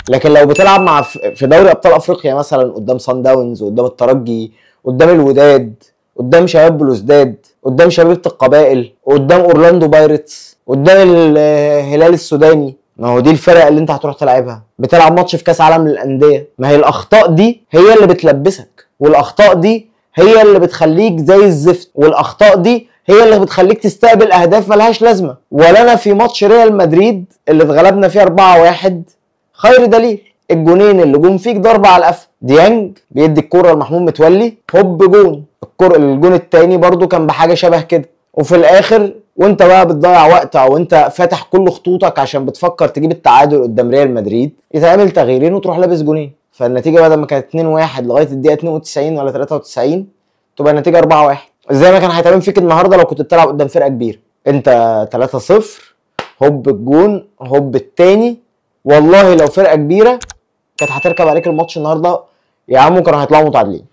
لكن لو بتلعب مع في دوري ابطال افريقيا مثلا قدام صن داونز، قدام الترجي، قدام الوداد، قدام شباب بلوزداد، قدام شبيبه القبائل، قدام اورلاندو بايرتس، قدام الهلال السوداني، ما هو دي الفرق اللي انت هتروح تلعبها. بتلعب ماتش في كاس عالم للانديه، ما هي الاخطاء دي هي اللي بتلبسك، والاخطاء دي هي اللي بتخليك زي الزفت، والاخطاء دي هي اللي بتخليك تستقبل اهداف ملهاش لازمه. ولنا في ماتش ريال مدريد اللي اتغلبنا فيه 4-1 خير دليل. الجونين اللي جون فيك ضربه على القفا، ديانج بيدي الكوره لمحمود متولي هوب جون. الجون التاني برضو كان بحاجه شبه كده. وفي الاخر وانت بقى بتضيع وقت او انت فاتح كل خطوطك عشان بتفكر تجيب التعادل قدام ريال مدريد، يتعمل تغييرين وتروح لابس جونين، فالنتيجه بدل ما كانت 2-1 لغايه الدقيقه 92 ولا 93 تبقى النتيجه 4-1. زي ما كان هيتعمل فيك النهارده لو كنت بتلعب قدام فرقه كبيره. انت 3-0 هوب الجون هوب التاني. والله لو فرقه كبيره كانت هتركب عليك الماتش النهارده يا عم، كانوا هيطلعوا متعادلين.